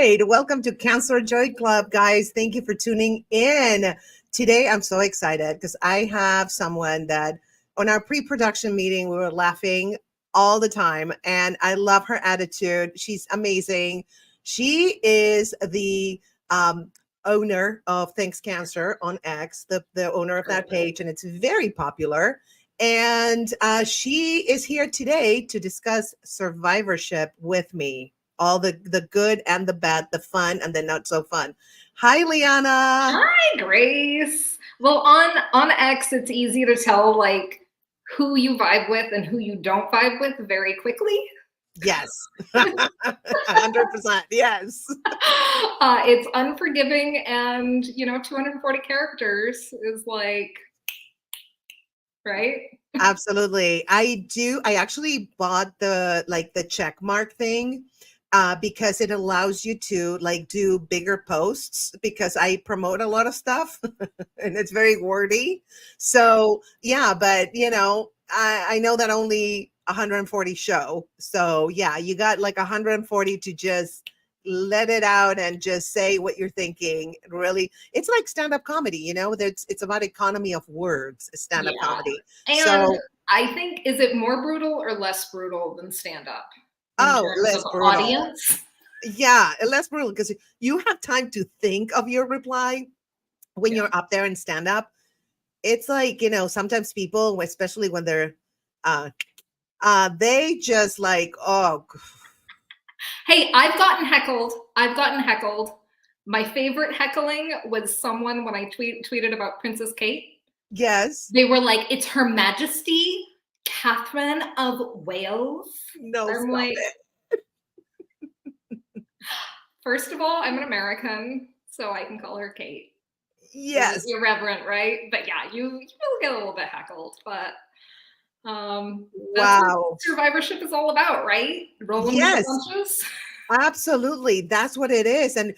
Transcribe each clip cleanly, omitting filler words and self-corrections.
right. Welcome to Counselor Joy Club, guys. Thank you for tuning in. Today, I'm so excited because I have someone that on our pre production meeting, we were laughing all the time, and I love her attitude. She's amazing. She is the owner of Thanks Cancer on X, the owner of that page, and it's very popular. And she is here today to discuss survivorship with me, all the good and the bad, the fun and the not so fun. Hi, Leanna. Hi, Grace. Well, on X, it's easy to tell like who you vibe with and who you don't vibe with very quickly. Yes, 100%. Yes, It's unforgiving, and 240 characters is like, right? absolutely. I do. I actually bought the check mark thing because it allows you to like do bigger posts because I promote a lot of stuff and it's very wordy. So yeah, but I know that only 140 show. So yeah, you got like 140 to just let it out and just say what you're thinking. Really, it's like stand-up comedy, it's about economy of words, stand-up Yeah. comedy. And So I think, is it more brutal or less brutal than stand up in oh, terms of less brutal. audience? Yeah, less brutal because you have time to think of your reply when Yeah. you're up there and stand up. It's like, sometimes people, especially when they're uh they just like, oh, Hey, I've gotten heckled. My favorite heckling was someone when I tweeted about Princess Kate. yes, They were like, "It's Her Majesty Catherine of Wales." no, I'm stop like, it. first of all, I'm an American, so I can call her Kate. It was Yes. irreverent, right? But yeah, you will get a little bit heckled, but that's what Wow. survivorship is all about, right? Rolling with the Yes, punches. absolutely. That's what it is. And,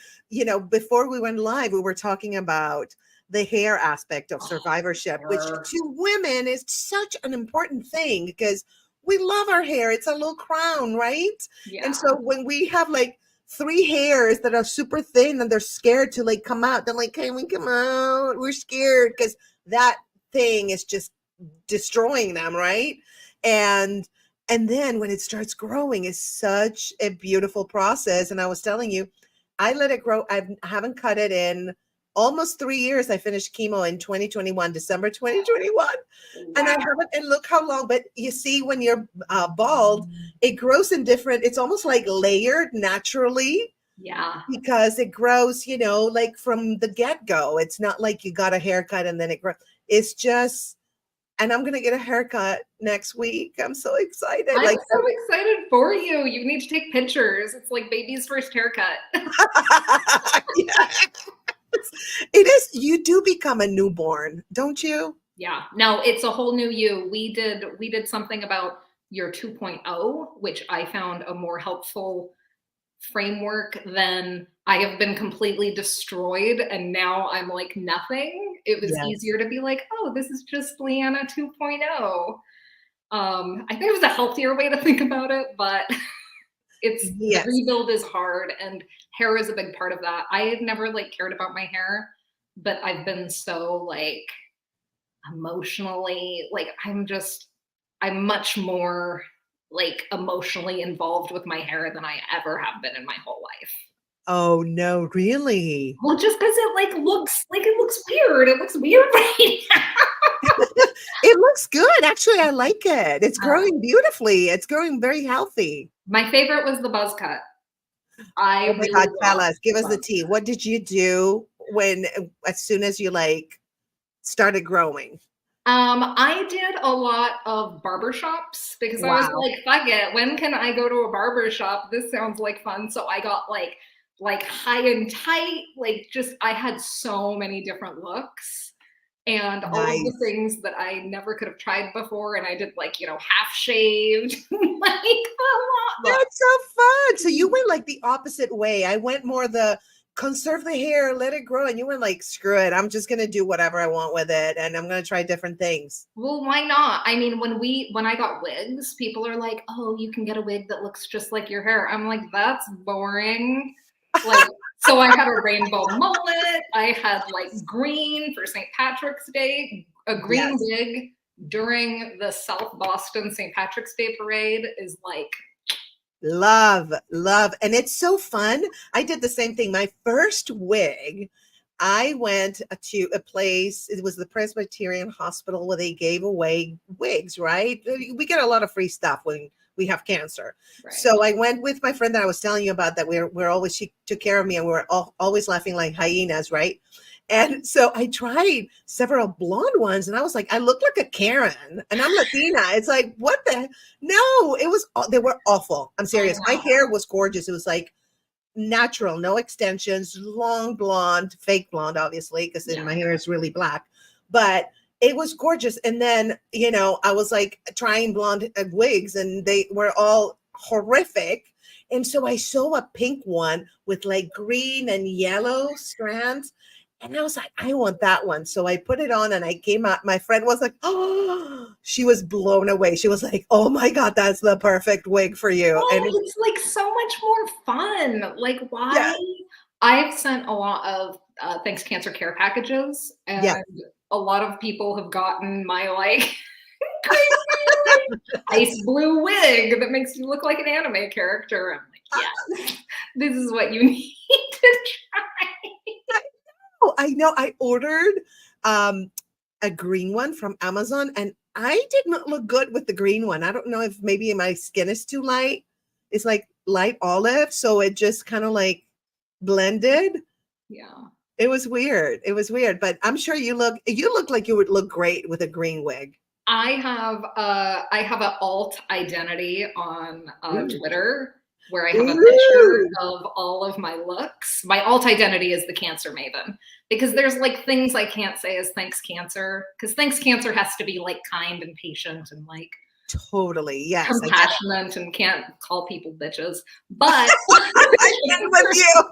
before we went live, we were talking about the hair aspect of survivorship, which Oh, to women is such an important thing because we love our hair. It's a little crown, right? And yeah. so when we have like three hairs that are super thin and they're scared to like come out, they're like, can we come out? We're scared because that thing is just destroying them, right? And and then when it starts growing, it's such a beautiful process. And I was telling you, I let it grow. I haven't cut it in almost 3 years. I finished chemo in 2021, December 2021. And I Wow. haven't, and look how long, but you see, when you're bald, it grows in different, it's almost like layered naturally Yeah. because it grows, like from the get go. It's not like you got a haircut and then it grows. It's just, and I'm gonna get a haircut next week. I'm so excited. I'm Like, so excited for you. You need to take pictures. It's like baby's first haircut. yes, it is. You do become a newborn, don't you? Yeah. No, it's a whole new you. We did something about your 2.0, which I found a more helpful framework than I have been completely destroyed and now I'm like nothing. It was Yes. easier to be like, oh, this is just Leanna 2.0. I think it was a healthier way to think about it, but the Yes. rebuild is hard and hair is a big part of that. I had never like cared about my hair, but I've been so like emotionally like I'm much more like emotionally involved with my hair than I ever have been in my whole life. Oh no, really? Well, just because it looks weird. It looks weird right It looks good. Actually, I like it. It's now. growing beautifully. It's growing very healthy. My favorite was the buzz cut. I Oh my really God, tell loved us. Give the us the buzz tea. cut. What did you do when, as soon as you like started growing? I did a lot of barber shops because I was Wow. like, fuck it. When can I go to a barber shop? This sounds like fun. So I got like high and tight, like just I had so many different looks and all of the Nice. things that I never could have tried before. And I did like, half shaved, like a lot. That's so fun. So you went like the opposite way. I went more the conserve the hair, let it grow. And you went like, screw it. I'm just going to do whatever I want with it. And I'm going to try different things. Well, why not? I mean, when I got wigs, people are like, "Oh, you can get a wig that looks just like your hair." I'm like, "That's boring." Like, so I had a rainbow mullet. I had like green for St. Patrick's Day, a green Yes. wig during the South Boston St. Patrick's Day parade is like, Love, love. And it's so fun. I did the same thing. My first wig, I went to a place, it was the Presbyterian Hospital where they gave away wigs, right? We get a lot of free stuff when we have cancer. right. So I went with my friend that I was telling you about that we're always, she took care of me and we were always laughing like hyenas, right? And so I tried several blonde ones and I was like, I look like a Karen and I'm Latina. It's like, what the no, it was, they were awful. I'm I serious. My know. hair was gorgeous. It was like natural, no extensions, long blonde, fake blonde, obviously, because then Yeah. my hair is really black. But it was gorgeous. And then, I was like trying blonde wigs and they were all horrific. And so I saw a pink one with like green and yellow strands. And I was like, I want that one. So I put it on and I came out. My friend was like, oh, she was blown away. She was like, oh my God, that's the perfect wig for you. Well, And it's like so much more fun. Like, yeah, why? I've sent a lot of Thanks Cancer Care packages, yeah. and a lot of people have gotten my like crazy ice blue wig that makes you look like an anime character. I'm like, yes, this is what you need to try. Oh, I know. I ordered um, a green one from Amazon, and I did not look good with the green one. I don't know if maybe my skin is too light. It's like light olive, so it just kind of like blended. Yeah. It was weird. It was weird, but I'm sure you look like you would look great with a green wig. I have an alt identity on Ooh. Twitter where I have a picture Ooh. of all of my looks. My alt identity is the Cancer Maven because there's like things I can't say as Thanks Cancer because Thanks Cancer has to be like kind and patient and like Totally. Yes, I get it. compassionate and can't call people bitches. But I get with you.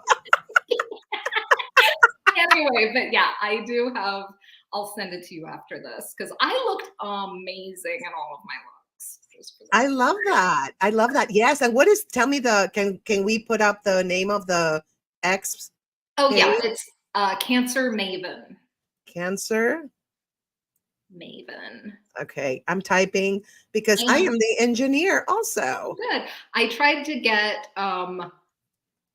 anyway, but yeah, I do have. I'll send it to you after this because I looked amazing in all of my looks. Just for I the love that. I love that. Yes. And what is, tell me can we put up the name of the X oh yeah, page? it's Cancer Maven. Cancer. Maven. Okay. I'm typing because I And am the engineer also. good. I tried to get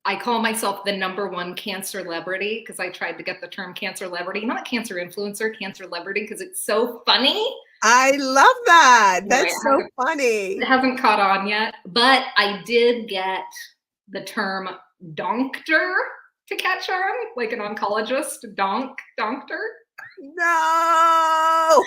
I call myself the #1 cancer celebrity because I tried to get the term cancer celebrity, not cancer influencer, cancer celebrity because it's so funny. I love that. Anyway, That's so it funny. hasn't caught on yet, but I did get the term doctor to catch on, like an oncologist, doctor. No.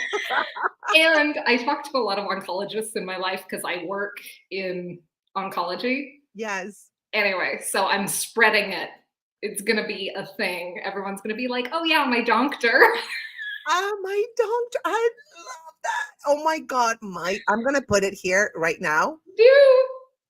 And I talk to a lot of oncologists in my life because I work in oncology. Yes. Anyway, so I'm spreading it. It's gonna be a thing. Everyone's gonna be like, "Oh yeah, my doctor." Oh, my doctor. I love that. Oh my God. I'm gonna put it here right now. Dude,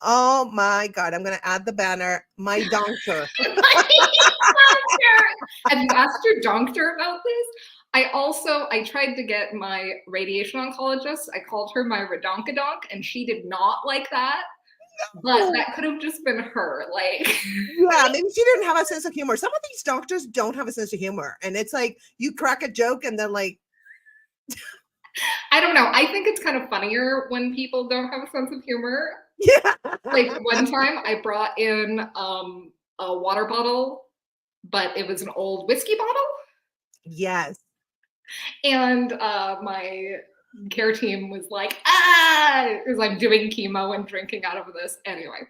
Oh my God. I'm gonna add the banner. My doctor. my doctor. Have you asked your doctor about this? I tried to get my radiation oncologist. I called her my redonkadonk, and she did not like that. But that could have just been her. Like, Yeah, maybe she didn't have a sense of humor. Some of these doctors don't have a sense of humor. And it's like you crack a joke and they're like, I don't know. I think it's kind of funnier when people don't have a sense of humor. yeah. Like one time I brought in a water bottle, but it was an old whiskey bottle. Yes. And my care team was like, ah, because I'm doing chemo and drinking out of this. Anyway,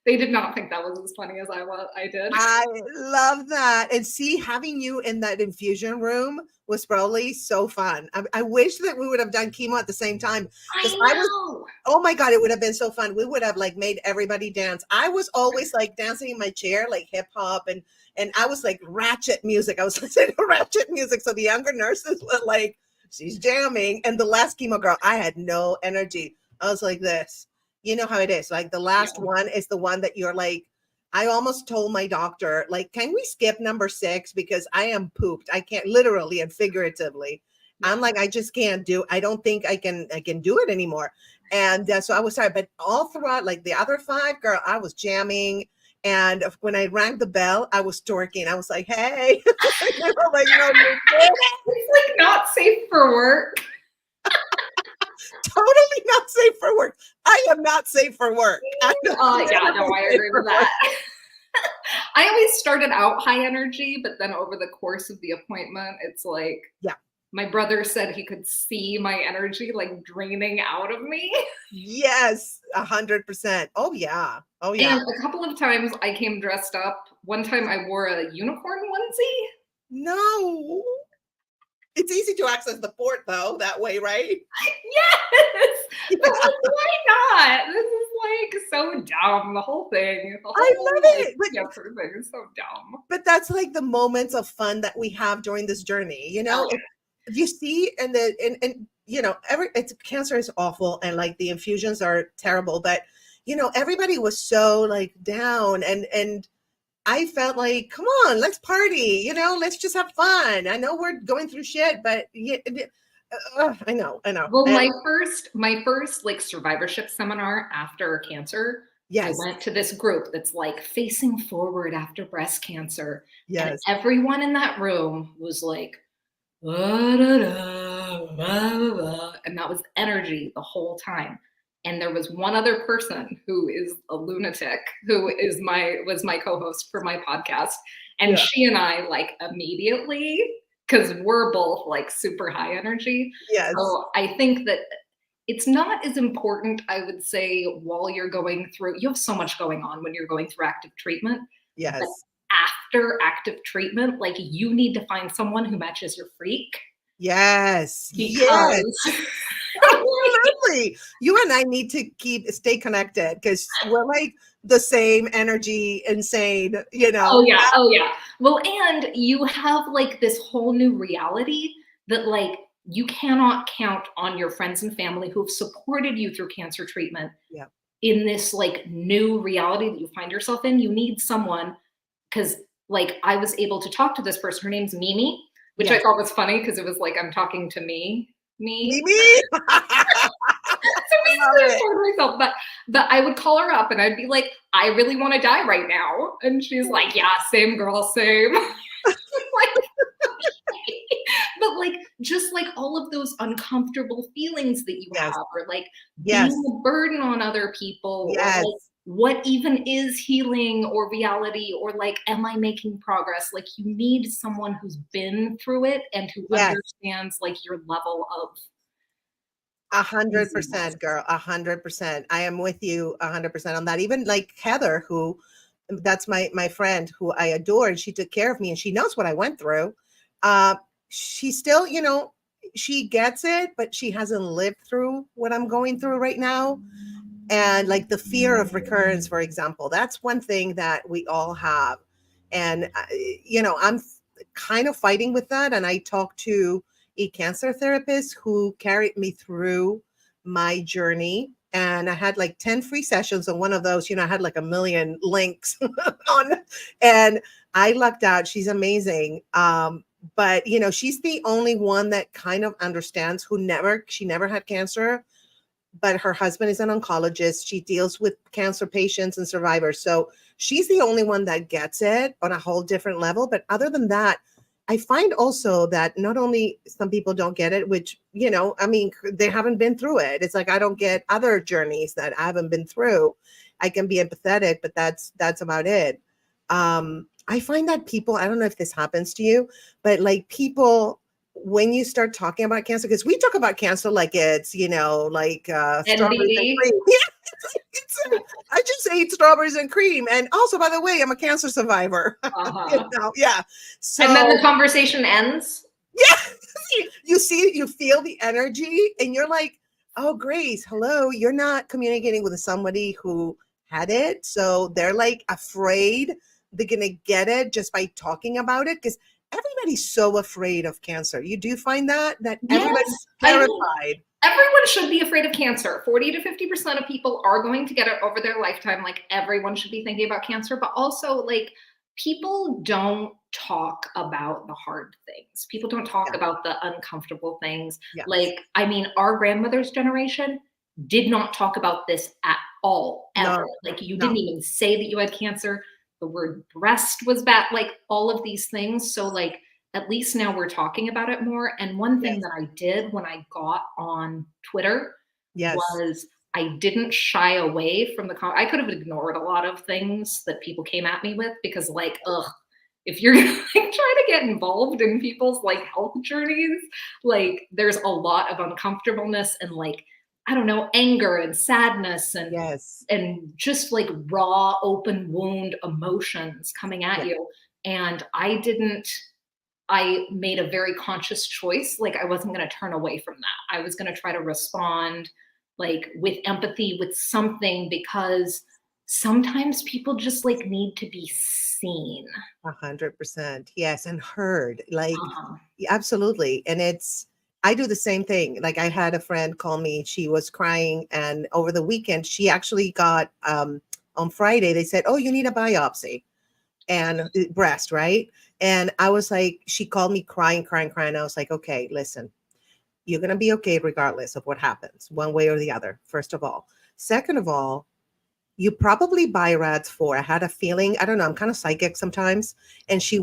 they did not think that was as funny as I did. I love that. And see, having you in that infusion room was probably so fun. I wish that we would have done chemo at the same time because I I was, know. oh my God, it would have been so fun. We would have like made everybody dance. I was always like dancing in my chair, like hip hop and I was like ratchet music. I was listening to ratchet music. So the younger nurses were like, she's jamming. And the last chemo girl, I had no energy. I was like this. You know how it is. Like the last Yeah. one is the one that you're like, I almost told my doctor, like, can we skip number 6? Because I am pooped. I can't literally and figuratively. I'm Yeah. like, I just can't do, I don't think I can do it anymore. And so I was tired, but all throughout, like the other 5, girl, I was jamming. And when I rang the bell, I was twerking. I was like, hey, they were like, no, you didn't. It's like not safe for work. Totally not safe for work. I am not safe for work. Yeah, no, I agree with that. I always started out high energy, but then over the course of the appointment, it's like, Yeah. my brother said he could see my energy like draining out of me. Yes, 100%. Oh yeah. Oh yeah. And a couple of times I came dressed up. One time I wore a unicorn onesie. No. It's easy to access the port though, that way, right? Yes. Yeah. But like, why not? This is like so dumb. The whole thing. The I whole love like it. But cancer thing is so dumb. that's like the moments of fun that we have during this journey, you know? Oh yeah. If you see and you know, it's cancer is awful and like the infusions are terrible, but you know, everybody was so like down and I felt like, come on, let's party, you know, let's just have fun. I know we're going through shit, but yeah, I know. Well, And my first like survivorship seminar after cancer, I yes, went to this group that's like facing forward after breast cancer. And yes, everyone in that room was like, "La, da, da, blah, blah, blah," and that was energy the whole time. And there was one other person who is a lunatic who was my co-host for my podcast. And yeah, she and I like immediately, because we're both like super high energy. yes, So I think that it's not as important, I would say, while you're going through, you have so much going on when you're going through active treatment. But yes, after active treatment, like you need to find someone who matches your freak yes, yes. because Absolutely. You and I need to stay connected because we're like the same energy, insane, you know. oh yeah. Well, and you have like this whole new reality that like you cannot count on your friends and family who have supported you through cancer treatment Yeah. in this like new reality that you find yourself in. You need someone because like I was able to talk to this person. Her name's Mimi, which I Yes. thought was funny because it was like I'm talking to me. Mimi. I So love basically, I it. told myself but I would call her up and I'd be like, I really want to die right now, and she's like, yeah, same girl, same. Like, but like just like all of those uncomfortable feelings that you Yes. have, or like Yes. being a burden on other people, or Yes. like what even is healing or reality, or like am I making progress? Like you need someone who's been through it and who Yes. understands like your level of 100%, craziness. girl. 100%. I am with you 100% on that. Even like Heather, who that's my friend who I adore, and she took care of me, and she knows what I went through. Uh, she still, you know, she gets it, but she hasn't lived through what I'm going through right now. And like the fear of recurrence, for example, that's one thing that we all have. And you know, I'm kind of fighting with that. And I talked to a cancer therapist who carried me through my journey. And I had like 10 free sessions. And one of those, you know, I had like a million links on, and I lucked out. She's amazing. But you know, she's the only one that kind of understands, she never had cancer, but her husband is an oncologist. She deals with cancer patients and survivors. So she's the only one that gets it on a whole different level. But other than that, I find also that not only some people don't get it, which, you know, I mean, they haven't been through it. It's like I don't get other journeys that I haven't been through. I can be empathetic, but that's about it. I find that people, I don't know if this happens to you, but like people, when you start talking about cancer, because we talk about cancer like it's, you know, like strawberries and NBD. cream. Yeah, I just ate strawberries and cream. And also, by the way, I'm a cancer survivor. You Uh-huh. know, yeah. And then So the conversation ends. yeah, you see, you feel the energy, and you're like, oh, Grace, hello. You're not communicating with somebody who had it. So they're like afraid they're going to get it just by talking about it. Because everybody's so afraid of cancer. You do find that everybody's Yes. I mean, terrified. everyone should be afraid of cancer. 40 to 50% of people are going to get it over their lifetime. Like everyone should be thinking about cancer, but also like people don't talk about the hard things. People don't talk Yeah, about the uncomfortable things. yes. Like, I mean, our grandmother's generation did not talk about this at all, ever. No, Like, you no. didn't even say that you had cancer. the word breast was bad, like all of these things. So like at least now we're talking about it more. And one thing Yes. that I did when I got on Twitter Yes. was I didn't shy away from I could have ignored a lot of things that people came at me with because like, ugh, if you're gonna like try to get involved in people's like health journeys, like there's a lot of uncomfortableness and like, I don't know, anger and sadness Yes. and just like raw open wound emotions coming at Yeah. you. And I made a very conscious choice. Like I wasn't going to turn away from that. I was going to try to respond like with empathy, with something, because sometimes people just like need to be seen. 100%. Yes. And heard. Like, Uh-huh. yeah, absolutely. And I do the same thing. Like, I had a friend call me, she was crying. And over the weekend, she actually got, on Friday, they said, oh, you need a biopsy and breast, right? And I was like, she called me crying, crying, crying. I was like, okay, listen, you're going to be okay regardless of what happens, one way or the other, first of all. Second of all, you probably BI-RADS 4. I had a feeling, I don't know, I'm kind of psychic sometimes. And she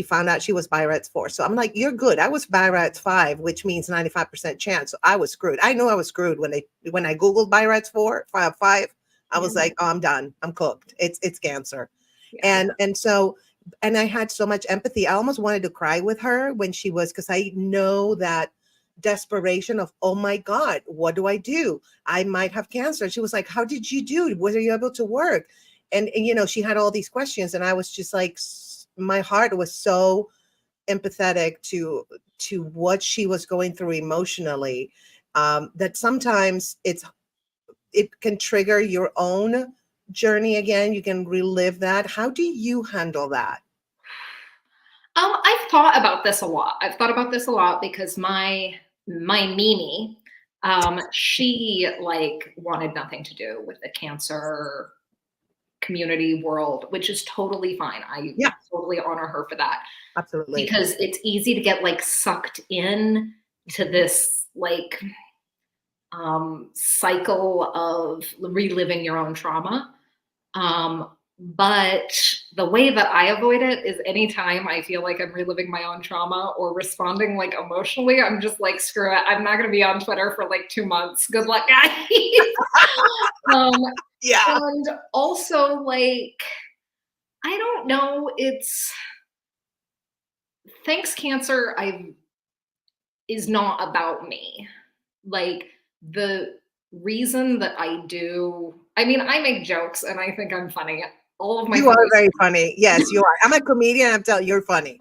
found out she was BI-RADS 4. So I'm like, you're good. I was BI-RADS 5, which means 95% chance. So I was screwed. I know I was screwed when I Googled BI-RADS 4, 5, I Yeah. was like, oh, I'm done. I'm cooked. It's cancer. Yeah. And I had so much empathy. I almost wanted to cry with her when she was, because I know that desperation of, oh my God, what do I do? I might have cancer. She was like, how did you do? Were you able to work? And she had all these questions. And I was just like, my heart was so empathetic to what she was going through emotionally, that sometimes it can trigger your own journey again. You can relive that. How do you handle that? I've thought about this a lot. I've thought about this a lot because my Mimi, she like wanted nothing to do with the cancer community world, which is totally fine. I Yeah, totally honor her for that absolutely. because it's easy to get like sucked in to Mhm. this like cycle of reliving your own trauma. But the way that I avoid it is anytime I feel like I'm reliving my own trauma or responding like emotionally, I'm just like, screw it. I'm not going to be on Twitter for like 2 months. Good luck, guys. um, Yeah. and also, like, I don't know. It's thanks cancer. I is not about me. Like the reason that I do. I mean, I make jokes and I think I'm funny. All of my You are funny very funny. Yes, you are. I'm a comedian. I'm telling you, you're funny.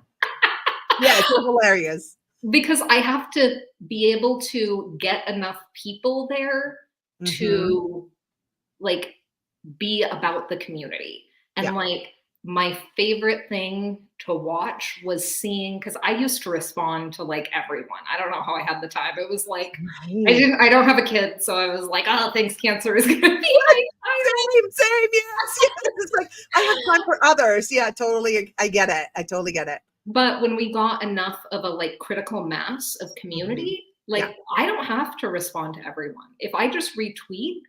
Yes, you're hilarious. because I have to be able to get enough people there Hmm. to like be about the community. Yeah. And like my favorite thing to watch was seeing because I used to respond to like everyone. I don't know how I had the time. It was like Right. I don't have a kid, so I was like, oh, thanks, cancer is gonna be What? my title. Same. Yes. Yes. It's like I have time for others. Yeah, totally. I get it. I totally get it. But when we got enough of a like critical mass of Hmm. community, Yeah. like I don't have to respond to everyone. If I just retweet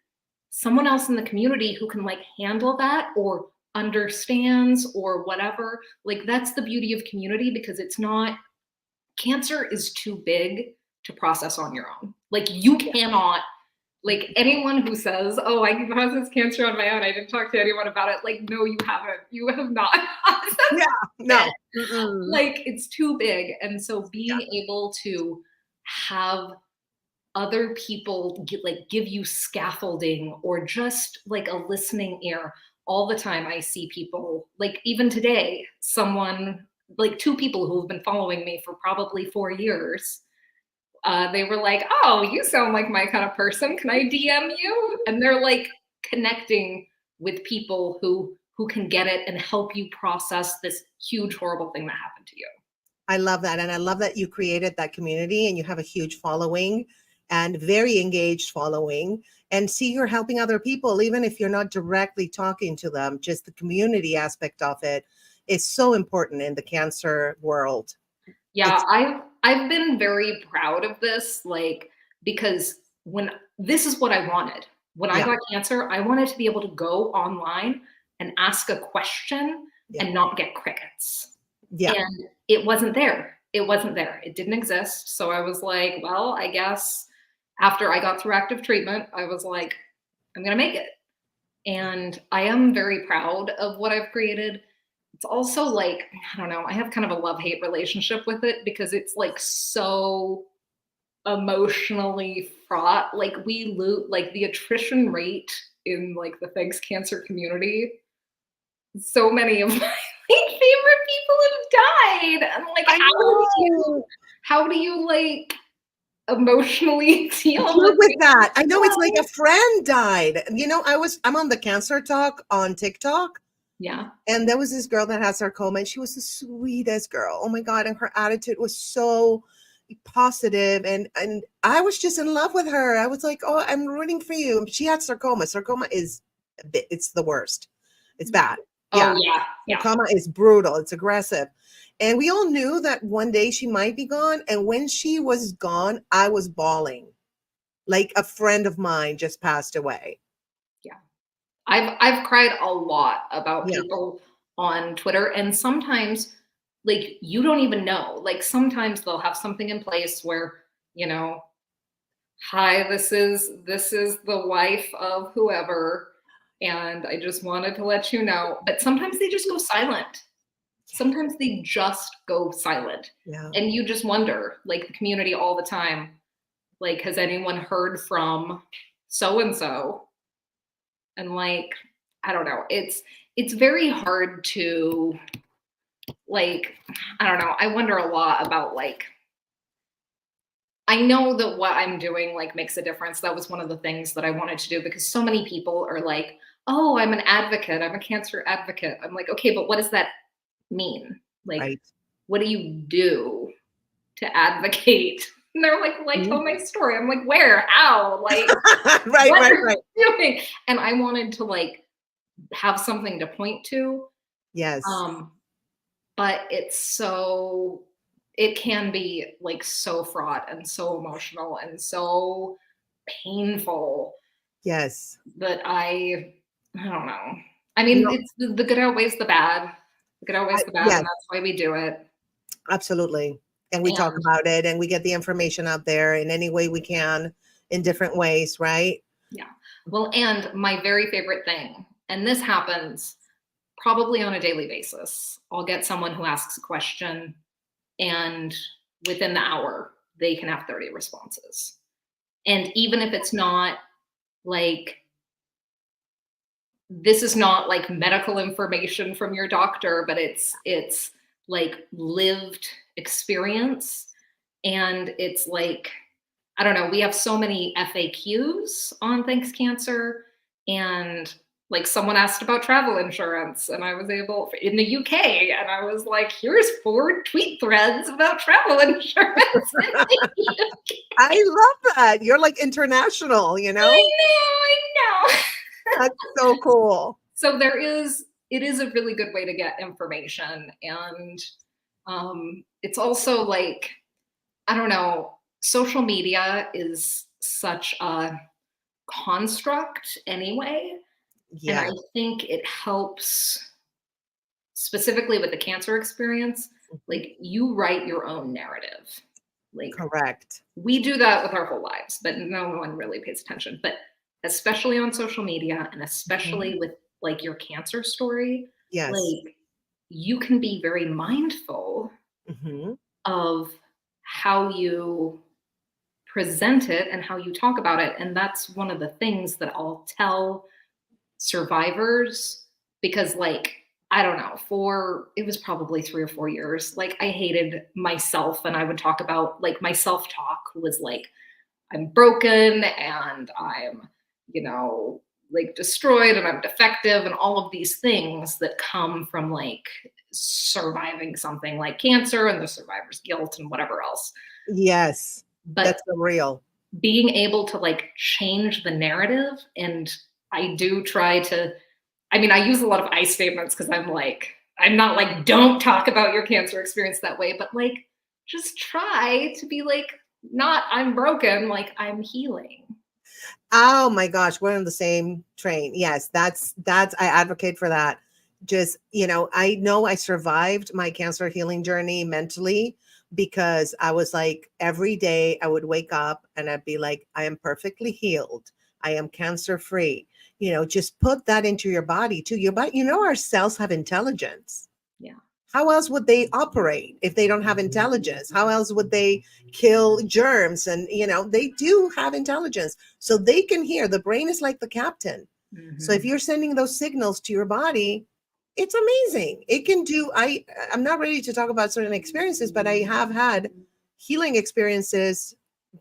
someone else in the community who can like handle that or understands or whatever, like that's the beauty of community because it's not cancer is too big to process on your own. Like you Yeah. cannot like anyone who says, "Oh, I can process cancer on my own. I didn't talk to anyone about it." Like, no, you haven't. You have not processed Yeah. it. No. Mm-mm. Like, it's too big. And so Yeah. being able to have other people give you scaffolding or just like a listening ear all the time. I see people like even today, someone like two people who have been following me for probably 4 years, they were like, "Oh, you sound like my kind of person. Can I DM you?" And they're like connecting with people who can get it and help you process this huge horrible thing that happened to you. I love that. And I love that you created that community and you have a huge following and very engaged following. And see, you're helping other people, even if you're not directly talking to them, just the community aspect of it is so important in the cancer world. Yeah, It's, I've been very proud of this, like because when this is what I wanted. When I yeah, got cancer, I wanted to be able to go online and ask a question Yeah. and not get crickets. Yeah. And it wasn't there. It wasn't there. It didn't exist. So I was like, well, I guess after I got through active treatment, I was like, I'm going to make it. And I am very proud of what I've created. It's also like, I don't know, I have kind of a love-hate relationship with it because it's like so emotionally fraught. Like like the attrition rate in like the thanks cancer community. So many of my like, favorite people have died. And like, I know. how do you like emotionally deal Deal with with it? that. I know, it's like a friend died. You know, I'm on the cancer talk on TikTok, Yeah. and there was this girl that had sarcoma, and she was the sweetest girl. Oh my God. And her attitude was so positive, and I was just in love with her. I was like, oh, I'm rooting for you. She had sarcoma. Sarcoma is it's the worst. It's bad. Oh Yeah. yeah. Yeah. Sarcoma is brutal. It's aggressive. And we all knew that one day she might be gone. And when she was gone, I was bawling. Like a friend of mine just passed away. Yeah. I've cried a lot about Yeah. people on Twitter, and sometimes like you don't even know. Like sometimes they'll have something in place where, you know, hi, this is the wife of whoever, and I just wanted to let you know. But sometimes they just go silent. Sometimes they just go silent. Yeah. And you just wonder, like the community all the time, like, has anyone heard from so and so? And like, I don't know. It's very hard to like, I don't know. I wonder a lot about like, I know that what I'm doing like makes a difference. That was one of the things that I wanted to do because so many people are like, "Oh, I'm an advocate. I'm a cancer advocate." I'm like, "Okay, but what does that mean? Like, Right. what do you do to advocate?" And they're like, Mhm. tell my story. I'm like, where? How? Like, Right, what right, are right. you doing? And I wanted to like have something to point to. Yes. Um, but it can be like so fraught and so emotional and so painful Yes. that I don't know. I You mean, know, it's the good outweighs the bad. The good outweighs the bad, and yes, that's why we do it. absolutely. And we talk And about it, and we get the information out there in any way we can, in different ways, right? yeah. Well, and my very favorite thing, and this happens probably on a daily basis. I'll get someone who asks a question, and within the hour, they can have 30 responses. And even if it's not like, this is not like medical information from your doctor, but it's like lived experience. And it's like, I don't know, we have so many FAQs on Thanks Cancer, and like someone asked about travel insurance, and I was able in the UK, and I was like, here's 4 tweet threads about travel insurance in the UK. I love that. You're like international, you know? I know. That's so cool. So it is a really good way to get information, and it's also like, I don't know, social media is such a construct anyway, and I Yeah. think it helps specifically with the cancer experience. Mhm. Like you write your own narrative. Like Correct. we do that with our whole lives, but no one really pays attention. But especially on social media and Mhm. especially with like your cancer story, Yes. like you can be very mindful Mhm. of how you present it and how you talk about it. And that's one of the things that I'll tell survivors because, like, I don't know, for it was probably 3 or 4 years, like, I hated myself. And I would talk about, like, my self talk was like, I'm broken and I'm, you know, like destroyed and I'm defective and all of these things that come from like surviving something like cancer and the survivor's guilt and whatever else. Yes. But That's the real. being able to like change the narrative, and I do try to, I mean, I use a lot of I statements because I'm like, I'm not like, don't talk about your cancer experience that way, but like, just try to be like, not I'm broken, like I'm healing. Oh my gosh, we're on the same train. Yes, that's I advocate for that. just, I know I survived my cancer healing journey mentally because I was like, every day I would wake up and I'd be like, I am perfectly healed. I am cancer free. Just put that into your body too. Your body, our cells have intelligence. Yeah. How else would they operate if they don't have intelligence? How else would they kill germs? And, they do have intelligence. So they can hear. The brain is like the captain. So if you're sending those signals to your body, it's amazing. It can do, I'm not ready to talk about certain experiences, but I have had healing experiences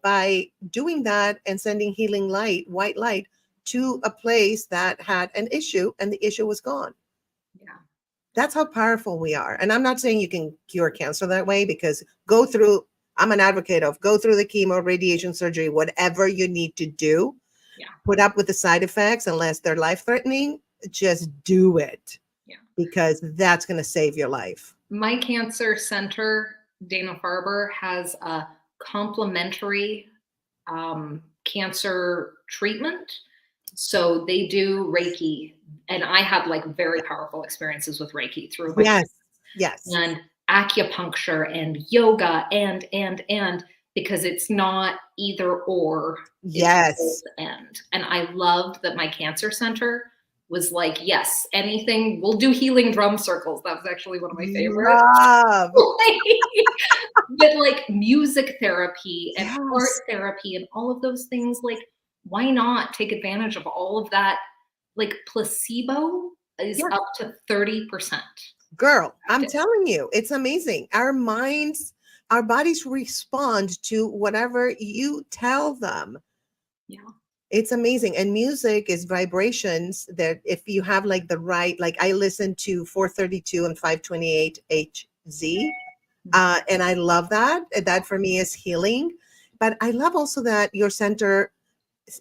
by doing that and sending healing light, white light, to a place that had an issue and the issue was gone. Yeah. That's how powerful we are. And I'm not saying you can cure cancer that way, because I'm an advocate of go through the chemo, radiation, surgery, whatever you need to do. Yeah. Put up with the side effects unless they're life-threatening. Just do it. Yeah. Because that's going to save your life. My cancer center, Dana-Farber, has a complimentary cancer treatment. So they do Reiki, and I had like very powerful experiences with Reiki through my Yes. and acupuncture and yoga and because it's not either or. Yes. It's both and I loved that my cancer center was like, yes, anything, we'll do healing drum circles. That was actually one of my favorites. But like music therapy and art therapy and all of those things, like, why not take advantage of all of that? Like placebo is up to 30%. Girl, I'm telling you, it's amazing. Our minds, our bodies respond to whatever you tell them. Yeah. It's amazing. And music is vibrations that if you have like the right, like I listen to 432 and 528 HZ. And I love that. That for me is healing. But I love also that your center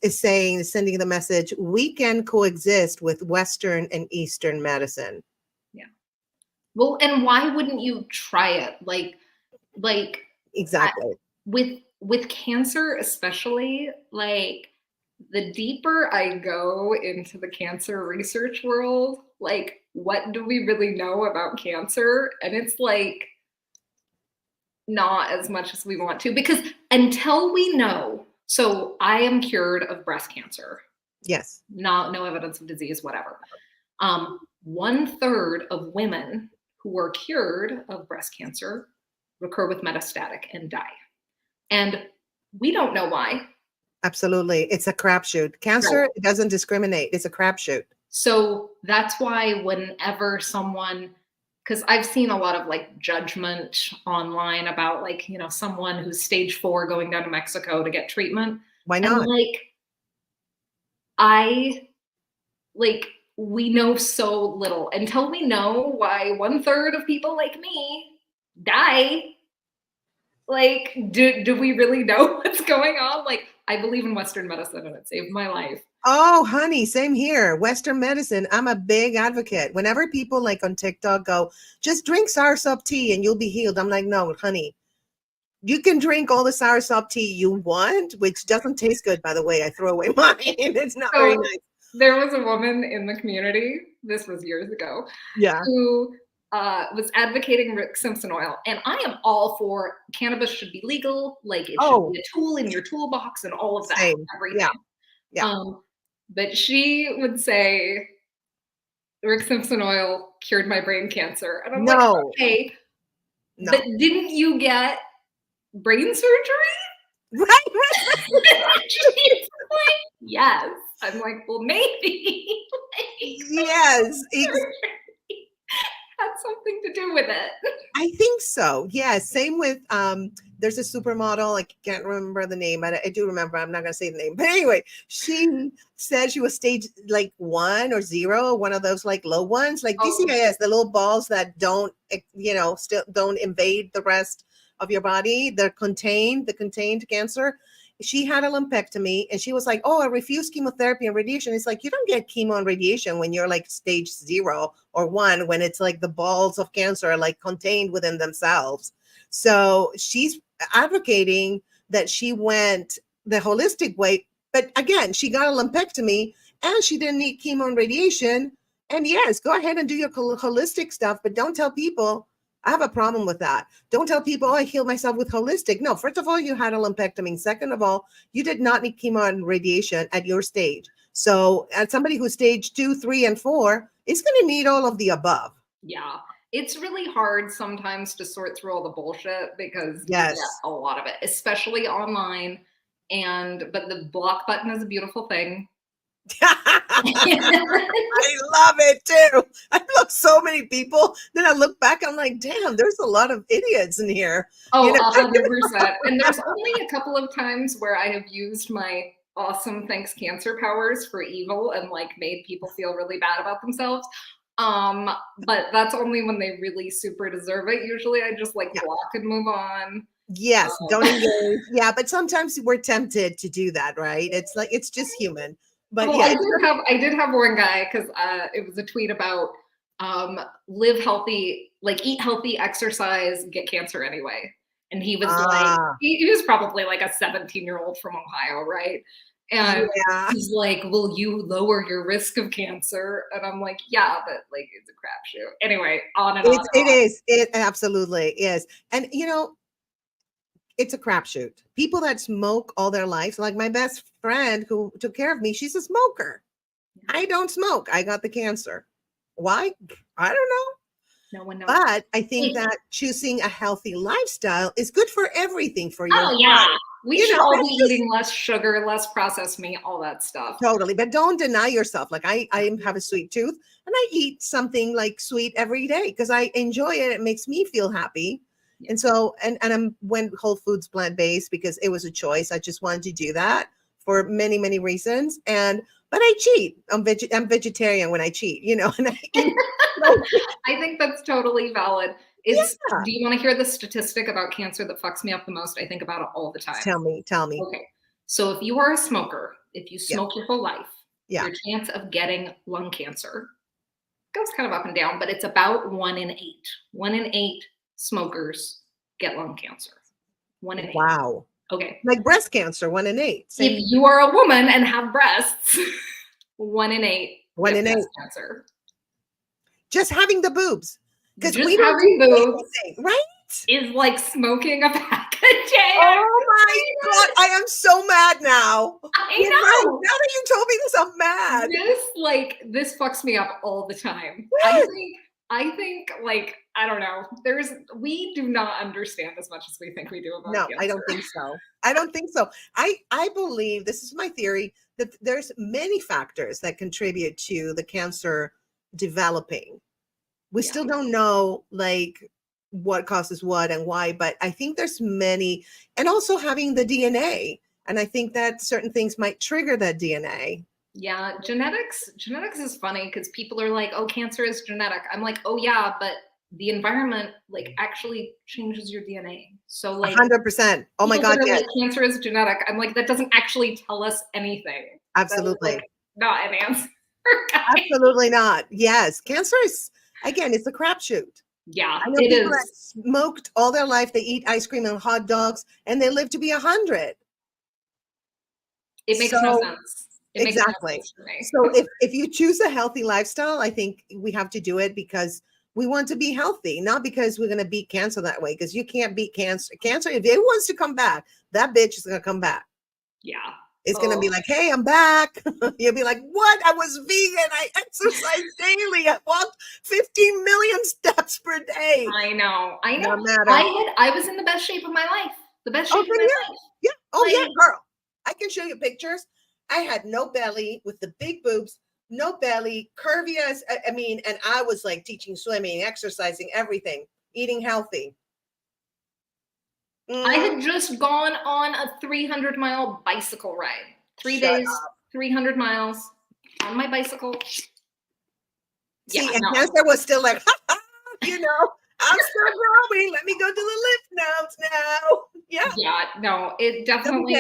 is sending the message, we can coexist with Western and Eastern medicine. Yeah. Well, and why wouldn't you try it? Like exactly. With cancer, especially, like the deeper I go into the cancer research world, like what do we really know about cancer? And it's like not as much as we want to, because until we know, so I am cured of breast cancer. Yes. No evidence of disease, whatever. 1/3 of women who are cured of breast cancer recur with metastatic and die. And we don't know why. Absolutely. It's a crapshoot. Cancer doesn't discriminate. It's a crapshoot. So that's why whenever someone, because I've seen a lot of like judgment online about like, someone who's stage 4 going down to Mexico to get treatment. Why not? And we know so little until we know why 1/3 of people like me die. Like, do we really know what's going on? Like, I believe in Western medicine and it saved my life. Oh, honey, same here. Western medicine. I'm a big advocate. Whenever people like on TikTok go, just drink soursop tea and you'll be healed. I'm like, no, honey, you can drink all the soursop tea you want, which doesn't taste good, by the way. I throw away mine. It's not very nice. There was a woman in the community, this was years ago, who was advocating Rick Simpson oil. And I am all for cannabis should be legal. Like it should be a tool in your toolbox and all of that. Everything. Yeah. But she would say Rick Simpson oil cured my brain cancer. And I'm like, okay, but didn't you get brain surgery? Right. She's like, yes. I'm like, well, maybe. Yes. Had something to do with it. I think so. Yeah. Same with there's a supermodel. I can't remember the name, but I do remember. I'm not gonna say the name. But anyway, she said she was stage like 1 or 0, one of those like low ones, like DCIS, the little balls that don't, still don't invade the rest of your body. The contained cancer. She had a lumpectomy and she was like, oh, I refuse chemotherapy and radiation. It's like, you don't get chemo and radiation when you're like stage 0 or 1, when it's like the balls of cancer are like contained within themselves. So she's advocating that she went the holistic way. But again, she got a lumpectomy and she didn't need chemo and radiation. And yes, go ahead and do your holistic stuff, but don't tell people. I have a problem with that. Don't tell people, oh, I healed myself with holistic. No, first of all, you had a lumpectomy. Second of all, you did not need chemo and radiation at your stage. So, as somebody who's stage 2, 3, and 4 is going to need all of the above. Yeah. It's really hard sometimes to sort through all the bullshit because you Yes. get a lot of it, especially online. But the block button is a beautiful thing. I love it too. I block so many people. Then I look back, I'm like, damn, there's a lot of idiots in here. Oh, 100%. And there's only a couple of times where I have used my awesome thanks cancer powers for evil and like made people feel really bad about themselves. But that's only when they really super deserve it. Usually I just like block and move on. Yes, don't engage. Yeah, but sometimes we're tempted to do that, right? It's like it's just human. But well, yeah, I did have one guy because it was a tweet about live healthy, like eat healthy, exercise, get cancer anyway. And he was like, he was probably like a 17-year-old from Ohio, right? And he's like, will you lower your risk of cancer? And I'm like, yeah, but like it's a crapshoot. Anyway, on and on. It is. It absolutely is. And you know, it's a crapshoot. People that smoke all their lives, like my best friend who took care of me, she's a smoker. I don't smoke. I got the cancer. Why? I don't know. No one knows. But I think that choosing a healthy lifestyle is good for everything for your body. We should all be eating less sugar, less processed meat, all that stuff. Totally. But don't deny yourself. Like I have a sweet tooth and I eat something like sweet every day because I enjoy it. It makes me feel happy. And so, and I went Whole Foods plant-based because it was a choice. I just wanted to do that for many, many reasons. But I cheat. I'm vegetarian when I cheat, you know. And I think that's totally valid. Do you want to hear the statistic about cancer that fucks me up the most? I think about it all the time. Tell me. Okay. So if you are a smoker, if you smoke your whole life, your chance of getting lung cancer goes kind of up and down, but it's about 1 in 8. 1 in 8 smokers get lung cancer. 1 in 8. Wow. Okay. Like breast cancer, 1 in 8. If you are a woman and have breasts, 1 in 8. 1 in 8. Cancer. Just having the boobs. Because we don't having boobs, anything, right? Is like smoking a pack a day. Oh my God. I am so mad now. I know. Now that you told me this, I'm mad. This fucks me up all the time. Yes. I think like, I don't know. We do not understand as much as we think we do about cancer. I don't think so. I don't think so. I believe, this is my theory, that there's many factors that contribute to the cancer developing. We still don't know like what causes what and why, but I think there's many, and also having the DNA. And I think that certain things might trigger that DNA. Yeah, genetics is funny because people are like, oh, cancer is genetic. I'm like, oh yeah, but the environment like actually changes your DNA. So like 100%. Oh my God, yes. Like, cancer is genetic. I'm like, that doesn't actually tell us anything. Absolutely. Like, not an answer. Absolutely not. Yes. Cancer is, again, it's a crapshoot. Yeah, I know people that smoked all their life, they eat ice cream and hot dogs, and they live to be 100. It makes no sense. Exactly. So if you choose a healthy lifestyle, I think we have to do it because we want to be healthy, not because we're going to beat cancer that way, because you can't beat cancer. Cancer, if it wants to come back, that bitch is going to come back. Yeah. It's going to be like, hey, I'm back. You'll be like, what? I was vegan. I exercise daily. I walked 15 million steps per day. I know. No matter. I was in the best shape of my life. The best shape of my life. Yeah. Oh, yeah, girl. I can show you pictures. I had no belly with the big boobs, no belly, curvy as, and I was like teaching swimming, exercising, everything, eating healthy. I had just gone on a 300-mile bicycle ride. 3 days, 300 miles on my bicycle. See, and cancer was still like, you know, I'm still growing. Let me go to the lymph nodes now. Yeah. Yeah, no, it definitely,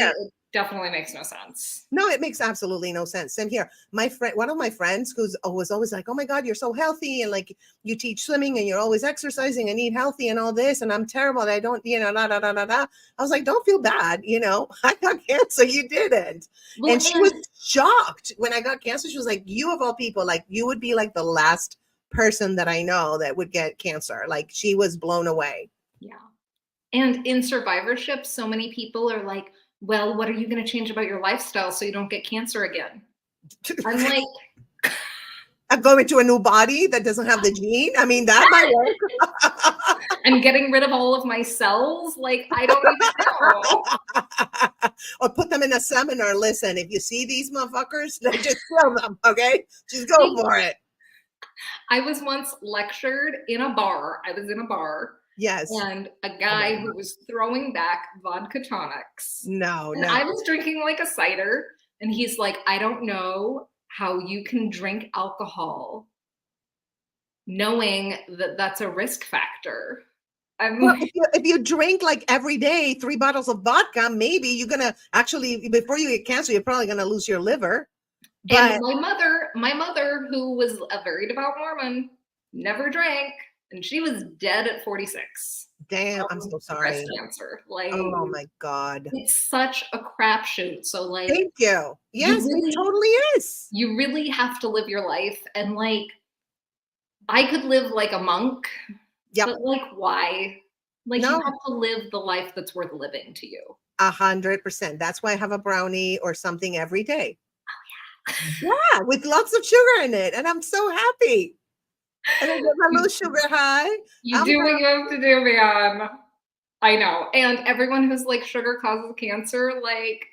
definitely makes no sense. No, it makes absolutely no sense. Same here. My friend, one of my friends who's was always like, "Oh my God, you're so healthy, and like you teach swimming and you're always exercising and eat healthy and all this, and I'm terrible. I don't, da da da da da." I was like, "Don't feel bad, I got cancer. You didn't." Well, And she was and shocked when I got cancer. She was like, "You of all people, like you would be like the last person that I know that would get cancer." Like she was blown away. yeah. And in survivorship, so many people are like, well, what are you going to change about your lifestyle so you don't get cancer again? I'm like, I'm going to a new body that doesn't have the gene. I mean, that might work. I'm getting rid of all of my cells. Like, I don't even know. Or put them in a seminar. Listen, if you see these motherfuckers, just kill them, okay? Just go Like, for it. I was once lectured in a bar. I was in a bar. Yes. And a Oh guy my who God. was throwing back vodka tonics. No, And no. I was drinking like a cider. And he's like, I don't know how you can drink alcohol knowing that that's a risk factor. I'm Well, like, if you drink like every day 3 bottles of vodka, maybe you're gonna actually, before you get cancer, you're probably gonna lose your liver. and But my mother, who was a very devout Mormon, never drank, and she was dead at 46 damn, I'm from so breast sorry. cancer. Like, Oh my God. it's such a crapshoot. So, like, Thank you. you Yes, it really, totally is. you really have to live your life. And like, I could live like a monk, Yep. but like, why? Like, you No, have to live the life that's worth living to you. 100%. That's why I have a brownie or something every day. Yeah, with lots of sugar in it, and I'm so happy. And I get my little sugar high. You I'm do what you have to do, man. I know. And everyone who's like, sugar causes cancer, like,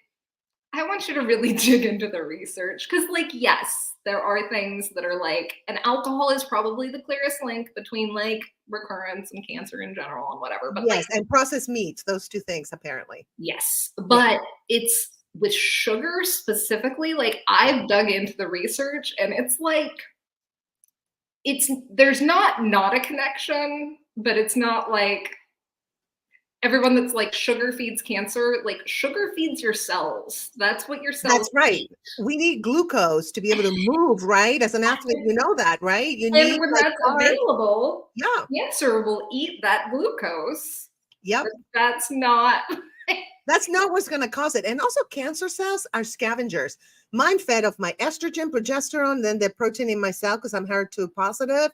I want you to really dig into the research. Because, like, yes, there are things that are like, and alcohol is probably the clearest link between like recurrence and cancer in general and whatever. But like, yes, and processed meats, those two things apparently. yes, Yeah, but it's with sugar specifically, like, yeah. I've dug into the research and it's like, there's not a connection, but it's not like everyone that's like sugar feeds cancer, like sugar feeds your cells. That's what your cells That's right. eat. We need glucose to be able to move, right? As an athlete, you know that, right? You And need when like that's carbs. available, Yeah. cancer will eat that glucose. Yep. But that's not. That's not what's going to cause it. And also, cancer cells are scavengers. Mine fed off my estrogen, progesterone, then the protein in my cell because I'm HER2 positive.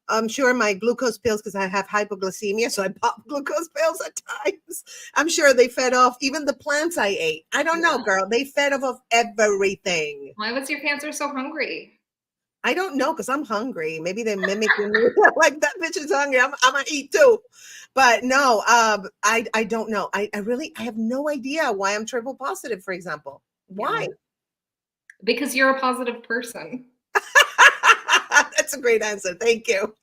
I'm sure my glucose pills because I have hypoglycemia, so I pop glucose pills at times. I'm sure they fed off even the plants I ate. I don't know, Yeah. girl. They fed off of everything. Why was your cancer so hungry? I don't know because I'm hungry. Maybe they mimicking me like that bitch is hungry. I'm gonna eat too. But no, I don't know. I have no idea why I'm triple positive, for example. Why? Yeah. Because you're a positive person. That's a great answer. Thank you.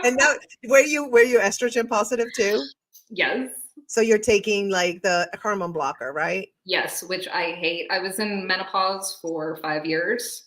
And now were you estrogen positive too? Yes. So you're taking like the hormone blocker, right? Yes, which I hate. I was in menopause for 5 years,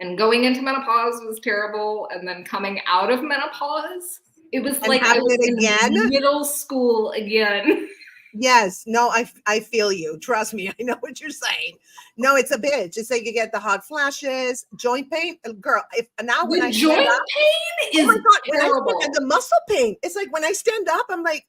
and going into menopause was terrible. And then coming out of menopause, it was And like I having was it in again? middle school again. Yes. No, I feel you. Trust me. I know what you're saying. No, it's a bitch. It's like you get the hot flashes, joint pain. Girl, if now when The I stand joint up, pain oh my is God, when I stand, and terrible. the muscle pain, it's like when I stand up, I'm like,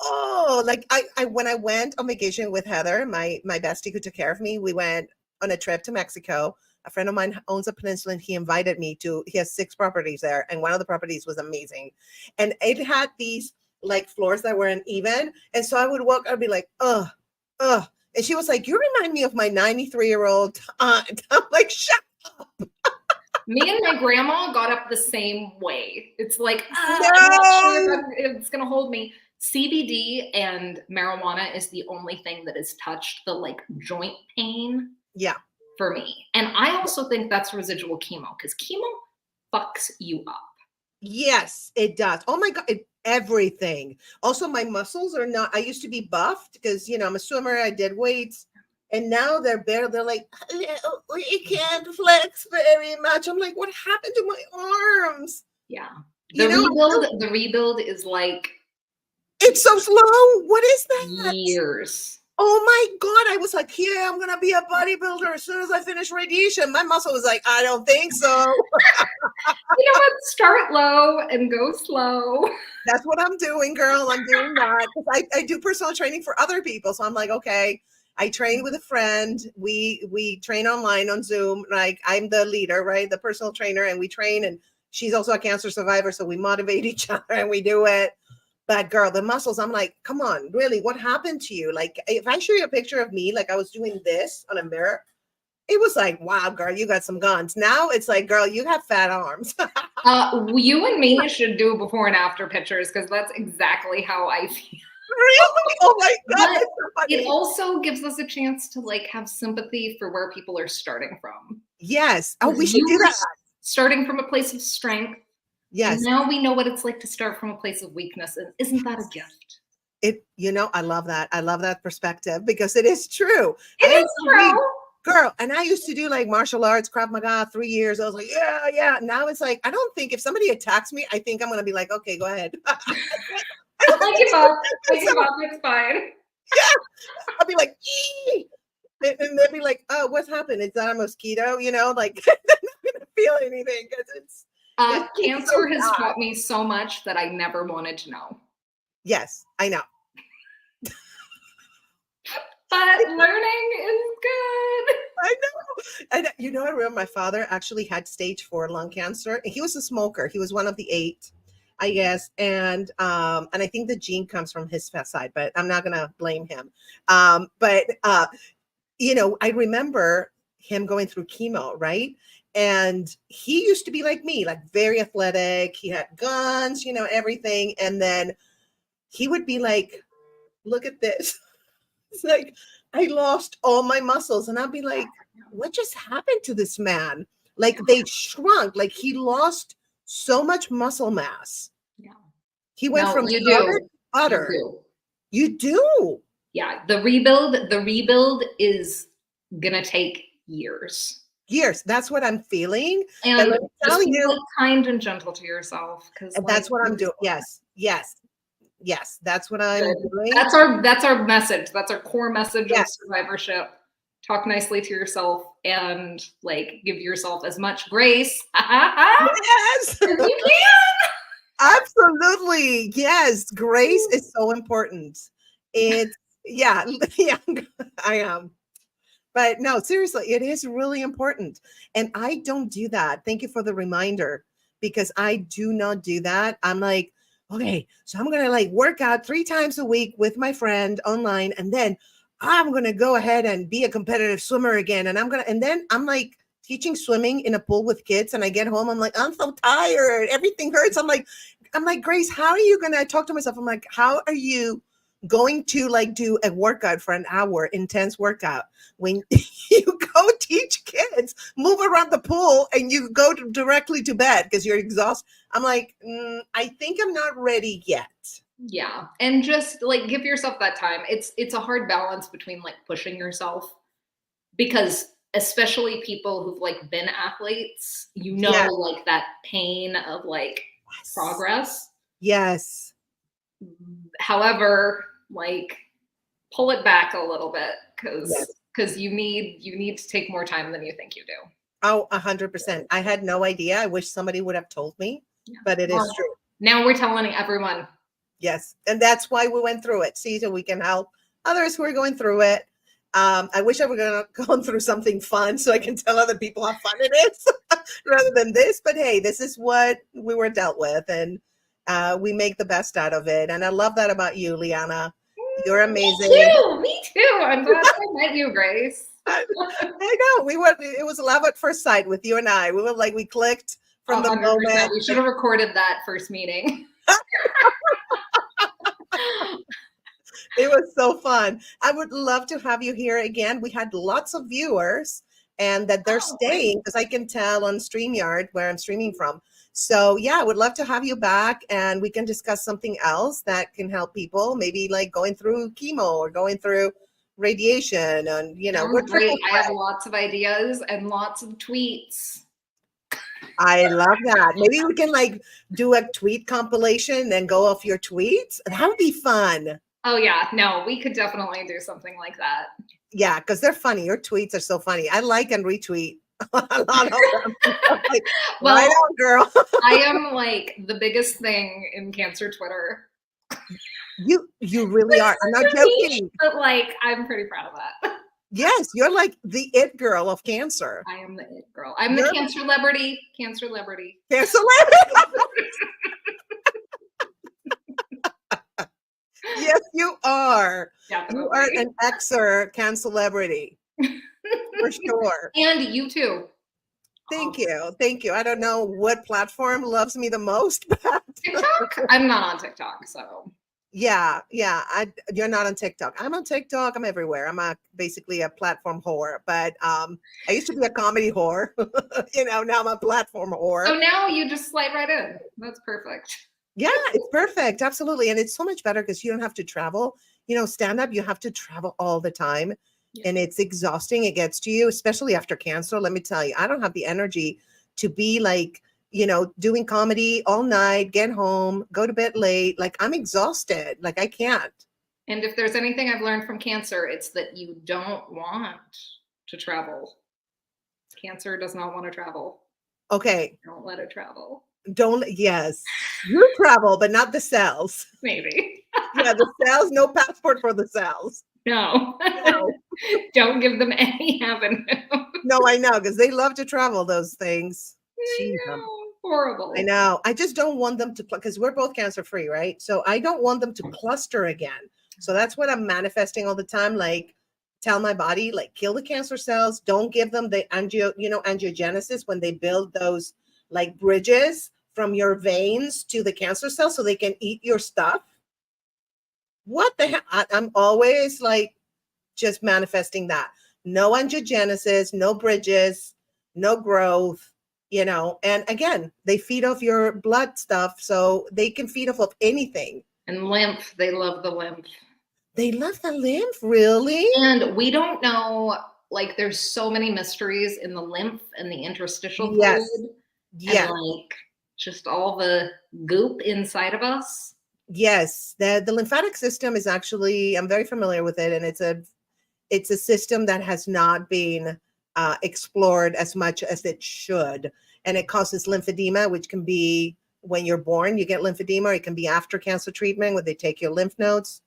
oh, like I when I went on vacation with Heather, my bestie who took care of me, we went on a trip to Mexico. A friend of mine owns a peninsula and he invited me to, he has 6 properties there. And one of the properties was amazing. And it had these like floors that were uneven. And so I would walk, I'd be like, ugh, ugh. And she was like, you remind me of my 93-year-old aunt. I'm like, shut up. Me and my grandma got up the same way. It's like, I'm not sure No. if it's going to hold me. CBD and marijuana is the only thing that has touched the like joint pain Yeah. for me. And I also think that's residual chemo because chemo fucks you up. Yes, it does. Oh my God, everything. Also, my muscles are not, I used to be buffed because, I'm a swimmer, I did weights, and now they're bare. They're like, you can't flex very much. I'm like, what happened to my arms? Yeah. You know, The rebuild is like it's so slow. What is that? years. Oh my God. I was like, yeah, I'm going to be a bodybuilder as soon as I finish radiation. My muscle was like, I don't think so. You know what? Start low and go slow. That's what I'm doing, girl. I'm doing that. 'Cause I do personal training for other people. So I'm like, okay, I train with a friend. We train online on Zoom. Like I'm the leader, right? The personal trainer, and we train, and she's also a cancer survivor. So we motivate each other and we do it. But girl, the muscles, I'm like, come on, really, what happened to you? Like if I show you a picture of me, like I was doing this on a mirror, it was like, wow, girl, you got some guns. Now it's like, girl, you have fat arms. You and me should do before and after pictures because that's exactly how I feel. Really? Oh my God, But that's so it funny. also gives us a chance to like have sympathy for where people are starting from. Yes. Oh, 'Cause we should you do were that. starting from a place of strength, and Yes. now we know what it's like to start from a place of weakness. And isn't that a gift? I love that. I love that perspective because it is true. It I is agree, true. girl. And I used to do like martial arts, Krav Maga, 3 years. I was like, yeah, yeah. Now it's like, I don't think if somebody attacks me, I think I'm going to be like, okay, go ahead. I don't I think give up. I so. give up. It's fine. I'll be like, "Ee!" And they'll be like, oh, what's happened? Is that a mosquito? Like they're not going to feel anything because it's just so Cancer has bad. taught me so much that I never wanted to know. Yes, I know. But learning is good. I know. And I remember my father actually had stage 4 lung cancer. He was a smoker. He was one of the 8, I guess. And I think the gene comes from his side, but I'm not gonna blame him. But I remember him going through chemo, right? And he used to be like me, like very athletic. He had guns, everything. And then he would be like, look at this. It's like I lost all my muscles, and I'll be like, what just happened to this man? Like they shrunk, like he lost so much muscle mass. Yeah. He went No, from you solid do. You butter. do. You do. Yeah. The rebuild is gonna take years. Years. That's what I'm feeling. But And let me tell just be you, like kind and gentle to yourself because and like that's what I'm doing. Yes, yes, yes. That's what I'm good. doing. That's our message. That's our core message of Yes, survivorship. Talk nicely to yourself and like give yourself as much grace as yes. you Absolutely. Yes. Grace can. is so important. It's yeah, yeah, I am. But no, seriously, it is really important. And I don't do that. Thank you for the reminder because I do not do that. I'm like, okay, so I'm going to like work out 3 times a week with my friend online. And then I'm going to go ahead and be a competitive swimmer again. And then I'm like teaching swimming in a pool with kids. And I get home, I'm like, I'm so tired. Everything hurts. I'm like, Grace, how are you going to talk to myself? I'm like, how are you going to like do a workout for an hour, intense workout when you go teach kids, move around the pool, and you go directly to bed because you're exhausted? I'm like, I think I'm not ready yet. Yeah, and just like give yourself that time. It's a hard balance between like pushing yourself because especially people who've like been athletes, Yeah. like that pain of like Yes. progress. Yes. However, like pull it back a little bit because Yes. you need to take more time than you think you do. Oh, 100%. I had no idea. I wish somebody would have told me, Yeah. but it is true. Now we're telling everyone. Yes. And that's why we went through it. See, so we can help others who are going through it. I wish I were going through something fun so I can tell other people how fun it is rather than this. But hey, this is what we were dealt with, and we make the best out of it. And I love that about you, Leanna. You're amazing. Me too. I'm glad I met you, Grace. I know. It was love at first sight with you and I. We were like, we clicked from the 100%. moment. We should have recorded that first meeting. It was so fun. I would love to have you here again. We had lots of viewers and that they're staying because I can tell on StreamYard where I'm streaming from. So yeah, I would love to have you back and we can discuss something else that can help people, maybe like going through chemo or going through radiation. And we're Great. triple I have threat. lots of ideas and lots of tweets. I love that. Maybe we can like do a tweet compilation and go off your tweets. That would be fun. Oh yeah, no, we could definitely do something like that. Yeah, because they're funny. Your tweets are so funny. I like and retweet a lot of them. I'm like, right Well, on, girl. I am like the biggest thing in cancer Twitter. You really Like are. I'm not such a niche, joking. but like I'm pretty proud of that. Yes, you're like the it girl of cancer. I am the it girl. I'm the You're cancer celebrity. Cancer celebrity. cancer. Yes, you are. You are Definitely. an exer can celebrity for sure. And you too. Thank you. Thank you. I don't know what platform loves me the most, but TikTok? I'm not on TikTok, so yeah, yeah. You're not on TikTok. I'm on TikTok. I'm everywhere. Basically a platform whore, but I used to be a comedy whore. Now I'm a platform whore. so now you just slide right in. That's perfect. Yeah, it's perfect. Absolutely. And it's so much better because you don't have to travel. Stand up, you have to travel all the time. Yeah. And it's exhausting. It gets to you, especially after cancer. Let me tell you, I don't have the energy to be like, doing comedy all night, get home, go to bed late. Like I'm exhausted. Like I can't. And if there's anything I've learned from cancer, it's that you don't want to travel. Cancer does not want to travel. Okay. Don't let it travel. Yes. You travel, but not the cells. Maybe. Yeah, the cells, no passport for the cells. No. No. Don't give them any avenue. No, I know, because they love to travel, those things. I Jeez, know. Horrible. I know. I just don't want them to, because we're both cancer free, right? So I don't want them to cluster again. So that's what I'm manifesting all the time. Like, tell my body, like, kill the cancer cells. Don't give them the angiogenesis when they build those like bridges from your veins to the cancer cells so they can eat your stuff. What the hell? I'm always like just manifesting that. No angiogenesis, no bridges, no growth, and again, they feed off your blood stuff, so they can feed off of anything. And lymph, they love the lymph. They love the lymph, really? And we don't know, like, there's so many mysteries in the lymph and the interstitial Yes. fluid. Yeah. And like just all the goop inside of us. Yes. The lymphatic system is actually, I'm very familiar with it, and it's a system that has not been explored as much as it should. And it causes lymphedema, which can be when you're born, you get lymphedema, or it can be after cancer treatment when they take your lymph nodes.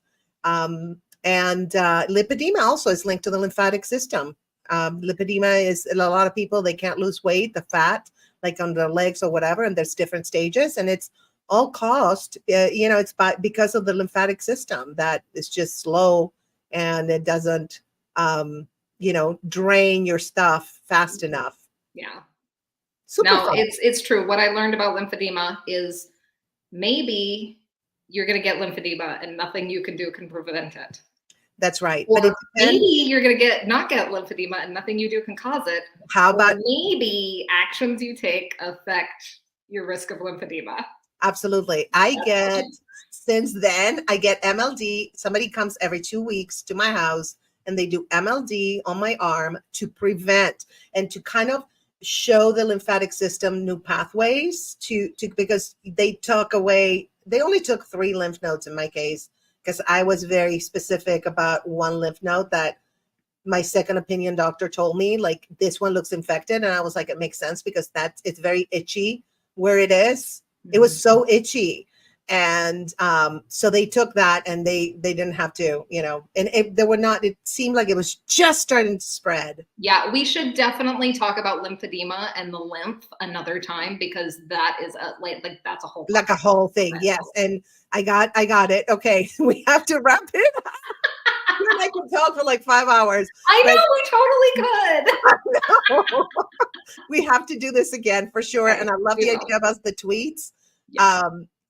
And lipedema also is linked to the lymphatic system. Lipedema is, a lot of people, they can't lose weight, the fat, like on their legs or whatever, and there's different stages. And it's all caused, it's because of the lymphatic system that is just slow, and it doesn't drain your stuff fast enough. Yeah. Super now fun. it's true. What I learned about lymphedema is maybe you're going to get lymphedema and nothing you can do can prevent it. That's right. Or but maybe you're going to not get lymphedema and nothing you do can cause it. How about maybe actions you take affect your risk of lymphedema? Absolutely. Since then, I get MLD. Somebody comes every 2 weeks to my house and they do MLD on my arm to prevent and to kind of show the lymphatic system new pathways because they only took 3 lymph nodes in my case, because I was very specific about one lymph node that my second opinion doctor told me, like, this one looks infected. And I was like, it makes sense because it's very itchy where it is. It was so itchy. And so they took that and they didn't have to, and it seemed like it was just starting to spread. Yeah, we should definitely talk about lymphedema and the lymph another time, because that is that's a whole like a whole thing. Yes. And I got it. Okay. We have to wrap it up. I can talk for like 5 hours. I know, we totally could. We have to do this again for sure. Okay, and I love the idea about the tweets. Yeah.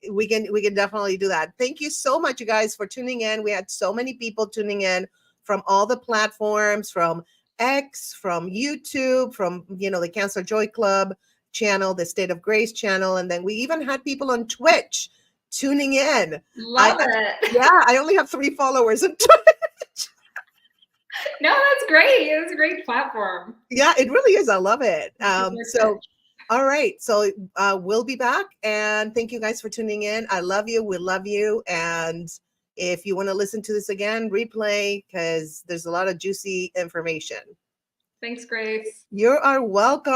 We can definitely do that. Thank you so much, you guys, for tuning in. We had so many people tuning in from all the platforms, from X, from YouTube, from the Cancer Joy Club channel, the State of Grace channel, and then we even had people on Twitch tuning in. Love it. Yeah, I only have 3 followers on Twitch. No, that's great. It's a great platform. Yeah, it really is. I love it. So, all right. So we'll be back. And thank you guys for tuning in. I love you. We love you. And If you want to listen to this again, replay, because there's a lot of juicy information. Thanks, Grace. You are welcome.